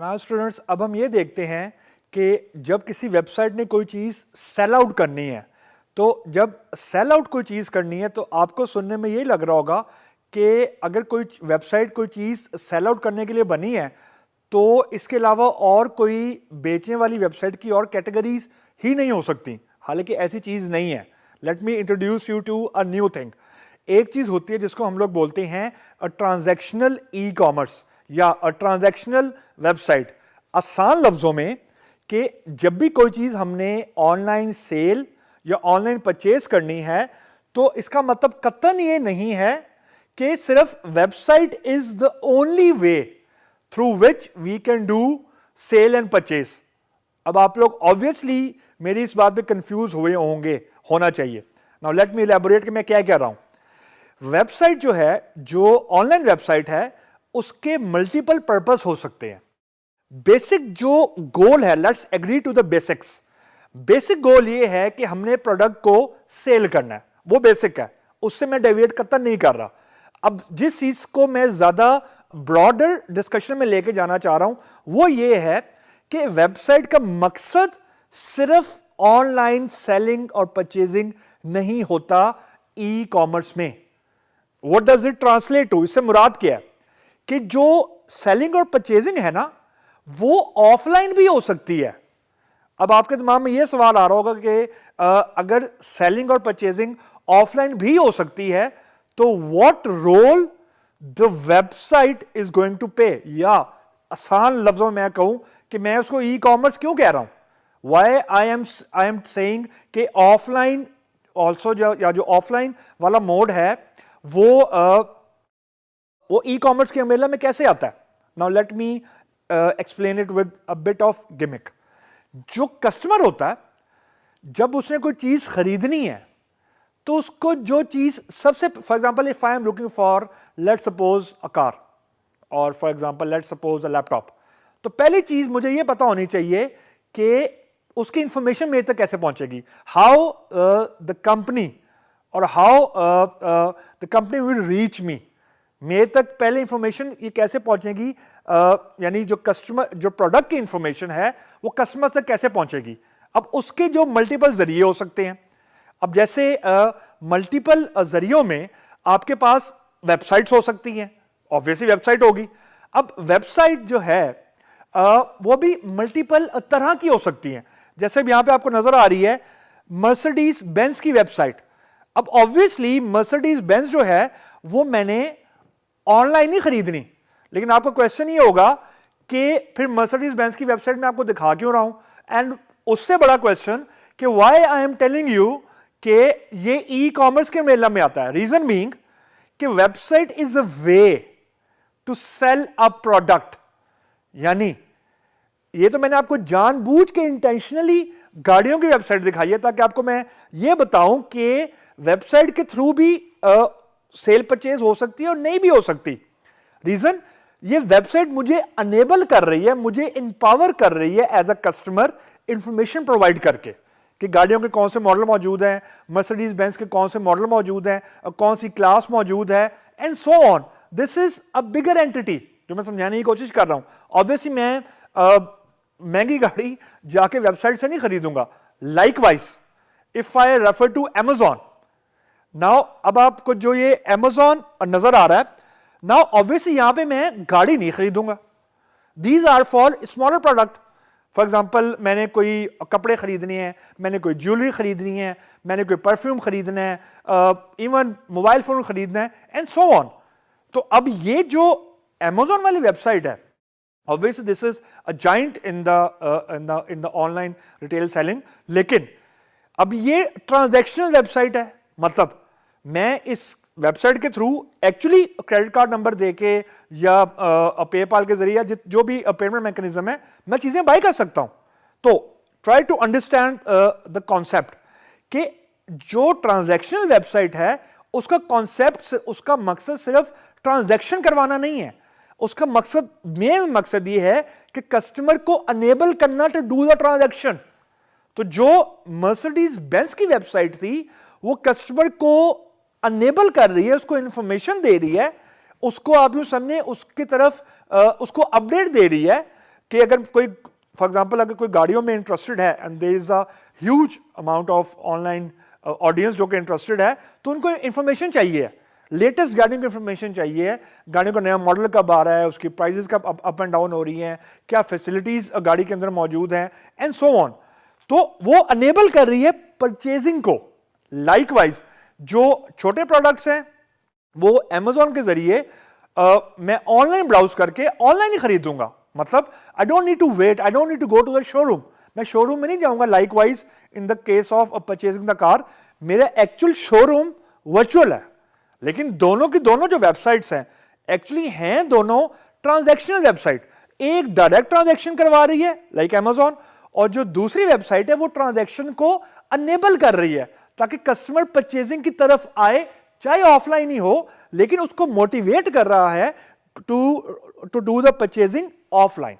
हाँ स्टूडेंट्स, अब हम ये देखते हैं कि जब किसी वेबसाइट ने कोई चीज़ सेल आउट करनी है, तो जब सेल आउट कोई चीज़ करनी है तो आपको सुनने में यही लग रहा होगा कि अगर कोई वेबसाइट कोई चीज़ सेल आउट करने के लिए बनी है तो इसके अलावा और कोई बेचने वाली वेबसाइट की और कैटेगरीज ही नहीं हो सकती। हालांकि ऐसी चीज़ नहीं है। Let me introduce you to a new thing. एक चीज़ होती है जिसको हम लोग बोलते हैं अ ट्रांजैक्शनल ई कॉमर्स या अ ट्रांजैक्शनल वेबसाइट। आसान लफ्ज़ों में कि जब भी कोई चीज़ हमने ऑनलाइन सेल या ऑनलाइन परचेज करनी है तो इसका मतलब कतई ये नहीं है कि सिर्फ website is the only way through which we can do sell and purchase. अब आप लोग ऑब्वियसली मेरी इस बात पे कंफ्यूज हुए होंगे, होना चाहिए। नाउ लेट मी इलैबोरेट कि मैं क्या कह रहा हूं। वेबसाइट जो है, जो ऑनलाइन वेबसाइट है, उसके मल्टीपल पर्पस हो सकते हैं। बेसिक जो गोल है, let's agree to the basics. Basic goal ये है कि हमने प्रोडक्ट को सेल करना है, वो बेसिक है, उससे मैं डेविएट करता नहीं कर रहा। अब जिस चीज को मैं ज्यादा ब्रॉडर डिस्कशन में लेके जाना चाह रहा हूं वो ये है कि वेबसाइट का मकसद सिर्फ ऑनलाइन सेलिंग और परचेजिंग नहीं होता ई कॉमर्स में। What does it translate to? इससे मुराद क्या है कि जो सेलिंग और परचेजिंग है ना, वो ऑफलाइन भी हो सकती है। अब आपके दिमाग में यह सवाल आ रहा होगा कि अगर सेलिंग और परचेजिंग ऑफलाइन भी हो सकती है तो what role the website is going to play. या आसान लफ्जों में मैं कहूं कि मैं उसको ई कॉमर्स क्यों कह रहा हूं। वाई आई एम सेइंग कि ऑफलाइन ऑल्सो जो ऑफलाइन वाला मोड है वो ई कॉमर्स के अम्ब्रेला में कैसे आता है। Now let me explain it with a bit of gimmick. जो कस्टमर होता है, जब उसने कोई चीज खरीदनी है तो उसको जो चीज सबसे, for example if I am looking for let suppose a car or for example let suppose a laptop, तो पहली चीज मुझे यह पता होनी चाहिए कि उसकी इंफॉर्मेशन मेरे तक कैसे पहुंचेगी। हाउ द कंपनी और how the company will reach me. मेरे तक पहले इंफॉर्मेशन ये कैसे पहुंचेगी, यानी जो कस्टमर, जो प्रोडक्ट की इंफॉर्मेशन है वो कस्टमर तक कैसे पहुंचेगी। अब उसके जो मल्टीपल जरिए हो सकते हैं। अब जैसे मल्टीपल जरियों में आपके पास वेबसाइट्स हो सकती हैं, ऑब्वियसली वेबसाइट होगी। अब वेबसाइट जो है वो भी मल्टीपल तरह की हो सकती हैं। जैसे भी यहां पे आपको नजर आ रही है मर्सिडीज बेंज की वेबसाइट। अब ऑब्वियसली मर्सिडीज बेंज जो है वो मैंने ऑनलाइन ही खरीदनी, लेकिन आपका क्वेश्चन ये होगा कि फिर मर्सिडीज बेंज की वेबसाइट में आपको दिखा क्यों रहा हूं। एंड उससे बड़ा क्वेश्चन कि why I am telling you कि ये ई कॉमर्स के मेला में आता है। रीजन बीइंग कि website is a way to sell a product. यानी ये तो मैंने आपको जानबूझ के इंटेंशनली गाड़ियों की वेबसाइट दिखाई है ताकि आपको मैं ये बताऊं कि वेबसाइट के थ्रू भी सेल परचेज हो सकती है और नहीं भी हो सकती। रीजन, ये वेबसाइट मुझे अनेबल कर रही है, मुझे इंपावर कर रही है as a customer information provide करके कि गाड़ियों के कौन से मॉडल मौजूद हैं, मर्सिडीज बेंज के कौन से मॉडल मौजूद हैं, कौन सी क्लास मौजूद है, and so on. This is a bigger entity जो मैं समझाने की कोशिश कर रहा हूं। ऑब्वियसली मैं महंगी गाड़ी जाके वेबसाइट से नहीं खरीदूंगा। Likewise if I refer to Amazon, now अब आपको जो ये Amazon नजर आ रहा है, नाउ ऑब्वियसली यहां पे मैं गाड़ी नहीं खरीदूंगा। These are for smaller product. For example मैंने कोई कपड़े खरीदने हैं, मैंने कोई ज्वेलरी खरीदनी है, मैंने कोई परफ्यूम खरीदना है, इवन मोबाइल फोन खरीदना है, एंड सो ऑन। तो अब ये जो Amazon वाली वेबसाइट है, obviously this is a giant in the online retail selling, लेकिन अब ये ट्रांजैक्शनल वेबसाइट है। मतलब मैं इस वेबसाइट के through actually credit card number देके या पेपाल के जरिए जो भी पेमेंट मैकेनिज्म है, मैं चीजें बाय कर सकता हूं। तो try to understand the concept कि जो ट्रांजैक्शनल वेबसाइट है उसका कॉन्सेप्ट, उसका मकसद सिर्फ ट्रांजैक्शन करवाना नहीं है। उसका मकसद, मेन मकसद ये है कि कस्टमर को अनेबल करना टू डू द ट्रांजैक्शन। तो जो मर्सिडीज बेंज की वेबसाइट थी वो कस्टमर को अनेबल कर रही है, उसको इंफॉर्मेशन दे रही है, उसको आप यूं समझे उसकी तरफ उसको अपडेट दे रही है कि अगर कोई फॉर एग्जांपल अगर कोई गाड़ियों में इंटरेस्टेड है and there is a huge amount of online audience जो कि इंटरेस्टेड है, तो उनको इंफॉर्मेशन चाहिए, लेटेस्ट गाड़ियों की इंफॉर्मेशन चाहिए, गाड़ियों का नया मॉडल कब आ रहा है, उसकी प्राइजेस कब अप एंड डाउन हो रही हैं, क्या फैसिलिटीज गाड़ी के अंदर मौजूद हैं एंड सो ऑन। तो वो अनेबल कर रही है परचेजिंग को। लाइकवाइज जो छोटे प्रोडक्ट्स हैं वो Amazon के जरिए मैं ऑनलाइन ब्राउज करके ऑनलाइन ही खरीदूंगा। मतलब I don't need to wait, I don't need to go to the showroom, मैं शोरूम में नहीं जाऊंगा। Likewise in the case of purchasing the car, मेरा एक्चुअल शोरूम वर्चुअल है, लेकिन दोनों की दोनों जो वेबसाइट्स हैं एक्चुअली हैं दोनों ट्रांजैक्शनल वेबसाइट। एक डायरेक्ट ट्रांजैक्शन करवा रही है लाइक Amazon, और जो दूसरी वेबसाइट है वो ट्रांजैक्शन को अनेबल कर रही है ताकि कस्टमर परचेजिंग की तरफ आए, चाहे ऑफलाइन ही हो, लेकिन उसको मोटिवेट कर रहा है to do the purchasing offline.